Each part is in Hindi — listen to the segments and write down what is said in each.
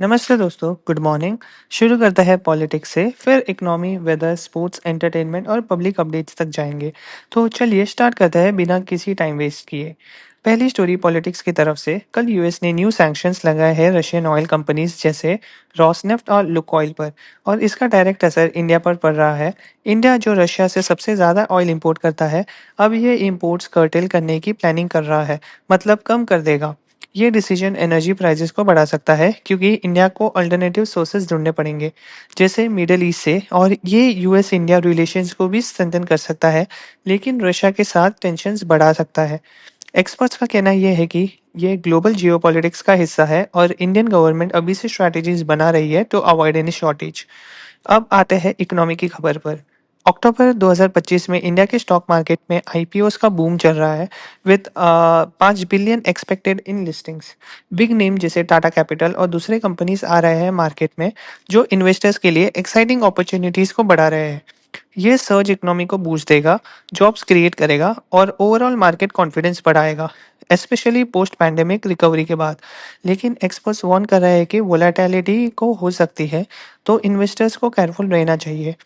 नमस्ते दोस्तों, गुड मॉर्निंग। शुरू करते हैं पॉलिटिक्स से, फिर इकोनॉमी, वेदर, स्पोर्ट्स, एंटरटेनमेंट और पब्लिक अपडेट्स तक जाएंगे। तो चलिए स्टार्ट करते हैं बिना किसी टाइम वेस्ट किए। पहली स्टोरी पॉलिटिक्स की तरफ से। कल यूएस ने न्यू सैंक्शंस लगाए हैं रशियन ऑयल कंपनीज जैसे रॉसनेफ्ट और लुकोइल पर, और इसका डायरेक्ट असर इंडिया पर पड़ रहा है। इंडिया जो रशिया से सबसे ज़्यादा ऑयल इंपोर्ट करता है, अब ये इंपोर्ट्स कर्टेल करने की प्लानिंग कर रहा है, मतलब कम कर देगा। ये डिसीजन एनर्जी प्राइसेस को बढ़ा सकता है क्योंकि इंडिया को अल्टरनेटिव सोर्सेज ढूंढने पड़ेंगे, जैसे मिडल ईस्ट से, और ये यूएस इंडिया रिलेशंस को भी स्ट्रेंथन कर सकता है, लेकिन रशिया के साथ टेंशन्स बढ़ा सकता है। एक्सपर्ट्स का कहना यह है कि ये ग्लोबल जियोपॉलिटिक्स का हिस्सा है और इंडियन गवर्नमेंट अभी से स्ट्रैटेजीज बना रही है टू अवॉइड एनी शॉर्टेज। अब आते हैं इकोनॉमी की खबर पर। अक्टूबर 2025 में इंडिया के स्टॉक मार्केट में आईपीओस का बूम चल रहा है, with 5 billion expected in listings. Big name जैसे टाटा कैपिटल और दूसरे कंपनीज आ रहे हैं मार्केट में, जो इन्वेस्टर्स के लिए एक्साइटिंग अपॉर्चुनिटीज को बढ़ा रहे हैं। ये सर्ज इकोनॉमी को बूस्ट देगा, जॉब्स क्रिएट करेगा और ओवरऑल मार्केट कॉन्फिडेंस बढ़ाएगा, स्पेशली पोस्ट पैंडेमिक रिकवरी के बाद। लेकिन एक्सपर्ट्स वार्न कर रहे हैं कि वोलेटिलिटी को हो सकती है, तो इन्वेस्टर्स को केयरफुल रहना चाहिए।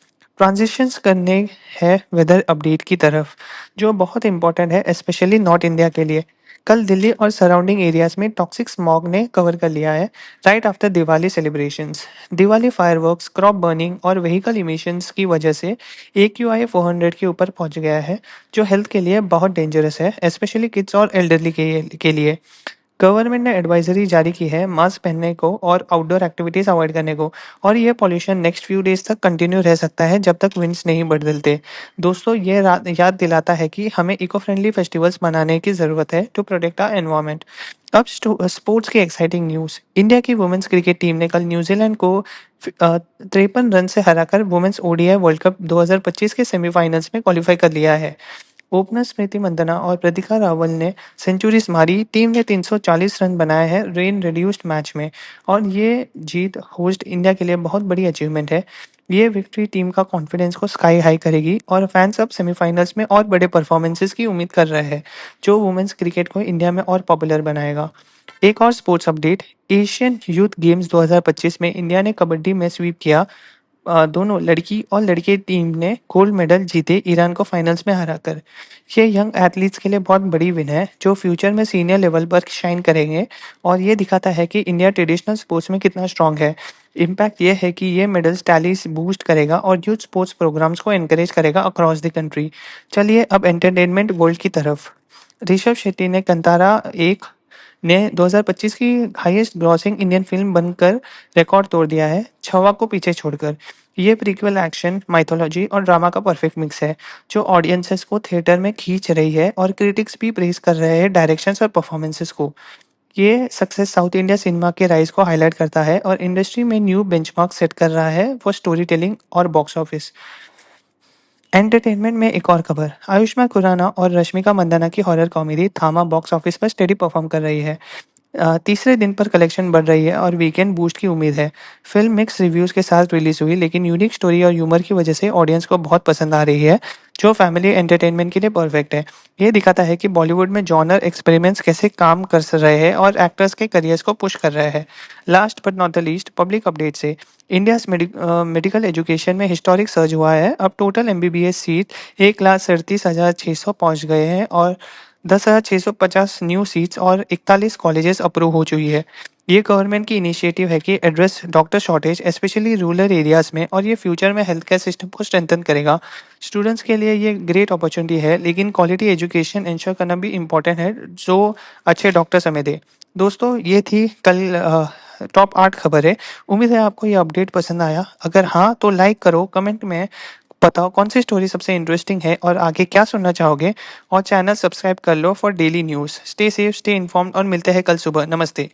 ट्रांजिशंस करने हैं वेदर अपडेट की तरफ, जो बहुत इंपॉर्टेंट है स्पेशली नॉर्थ इंडिया के लिए। कल दिल्ली और सराउंडिंग एरियाज में टॉक्सिक स्मॉग ने कवर कर लिया है, right after Diwali celebrations. Diwali fireworks, crop burning और व्हीकल इमिशंस की वजह से AQI 400 के ऊपर पहुंच गया है, जो हेल्थ के लिए बहुत डेंजरस है, स्पेशली किड्स और एल्डरली के लिए। गवर्नमेंट ने एडवाइजरी जारी की है मास्क पहनने को और आउटडोर एक्टिविटीज अवॉइड करने को, और ये पॉल्यूशन नेक्स्ट फ्यू डेज तक कंटिन्यू रह सकता है जब तक विंड्स नहीं बदलते। दोस्तों, ये याद दिलाता है कि हमें इको फ्रेंडली फेस्टिवल्स मनाने की ज़रूरत है टू प्रोटेक्ट आवर एनवायरनमेंट। अब स्पोर्ट्स की एक्साइटिंग न्यूज़। इंडिया की वुमेन्स क्रिकेट टीम ने कल न्यूजीलैंड को 53 रन से हराकर वुमेन्स ओडीआई वर्ल्ड कप 2025 के सेमीफाइनल्स में क्वालिफाई कर लिया है। ओपनर स्मृति मंदना और प्रतीका रावल ने सेंचुरीज मारी। टीम ने 340 रन बनाए हैं रेन रिड्यूस्ड मैच में, और ये जीत होस्ट इंडिया के लिए बहुत बड़ी अचीवमेंट है। ये विक्ट्री टीम का कॉन्फिडेंस को स्काई हाई करेगी और फैंस अब सेमीफाइनल्स में और बड़े परफॉर्मेंसेस की उम्मीद कर रहे हैं, जो वुमेन्स क्रिकेट को इंडिया में और पॉपुलर बनाएगा। एक और sports update. Asian youth games 2025 में इंडिया ने कबड्डी में स्वीप किया। दोनों लड़की और लड़के टीम ने गोल्ड मेडल जीते ईरान को फाइनल्स में हराकर। ये यंग एथलीट्स के लिए बहुत बड़ी विन है, जो फ्यूचर में सीनियर लेवल पर शाइन करेंगे, और ये दिखाता है कि इंडिया ट्रेडिशनल स्पोर्ट्स में कितना स्ट्रांग है। इम्पैक्ट ये है कि ये मेडल्स टैलीज बूस्ट करेगा और यूथ स्पोर्ट्स प्रोग्राम्स को एनकरेज करेगा अक्रॉस द कंट्री। चलिए अब एंटरटेनमेंट वर्ल्ड की तरफ। ऋषभ शेट्टी ने कंतारा एक ने 2025 की हाईएस्ट ग्रॉसिंग इंडियन फिल्म बनकर रिकॉर्ड तोड़ दिया है, छवा को पीछे छोड़कर। ये प्रीक्वल एक्शन, माइथोलॉजी और ड्रामा का परफेक्ट मिक्स है, जो ऑडियंसेस को थिएटर में खींच रही है, और क्रिटिक्स भी प्रेज कर रहे हैं डायरेक्शंस और परफॉर्मेंसेस को। ये सक्सेस साउथ इंडिया सिनेमा के राइज को हाईलाइट करता है और इंडस्ट्री में न्यू बेंचमार्क सेट कर रहा है फॉर स्टोरी टेलिंग और बॉक्स ऑफिस। एंटरटेनमेंट में एक और खबर। आयुष्मान खुराना और रश्मिका मंदाना की हॉरर कॉमेडी थामा बॉक्स ऑफिस पर स्टेडी परफॉर्म कर रही है। तीसरे दिन पर कलेक्शन बढ़ रही है और वीकेंड बूस्ट की उम्मीद है। फिल्म मिक्स रिव्यूज के साथ रिलीज हुई, लेकिन यूनिक स्टोरी और ह्यूमर की वजह से ऑडियंस को बहुत पसंद आ रही है, जो फैमिली एंटरटेनमेंट के लिए परफेक्ट है। ये दिखाता है कि बॉलीवुड में जॉनर एक्सपेरिमेंट्स कैसे काम कर रहे हैं और एक्टर्स के करियर्स को पुश कर रहे हैं। Last but not the least, public update से। इंडिया मेडिकल एजुकेशन में हिस्टोरिक सर्ज हुआ है। अब टोटल MBBS सीट 1,37,600 पहुंच गए हैं, और 10,650 न्यू सीट्स और 41 कॉलेजेस अप्रूव हो चुकी है। ये गवर्नमेंट की इनिशिएटिव है कि address doctor shortage specially rural areas में, और ये फ्यूचर में हेल्थ केयर सिस्टम को स्ट्रेंथन करेगा। स्टूडेंट्स के लिए ये ग्रेट अपॉर्चुनिटी है, लेकिन क्वालिटी एजुकेशन इंश्योर करना भी इम्पोर्टेंट है, जो अच्छे डॉक्टर्स हमें दे। दोस्तों, ये थी कल टॉप 8 खबरें। उम्मीद है आपको ये अपडेट पसंद आया। अगर हाँ, तो लाइक करो, कमेंट में बताओ कौन सी स्टोरी सबसे इंटरेस्टिंग है और आगे क्या सुनना चाहोगे, और चैनल सब्सक्राइब कर लो for daily news. Stay safe, stay informed, और मिलते हैं कल सुबह। नमस्ते।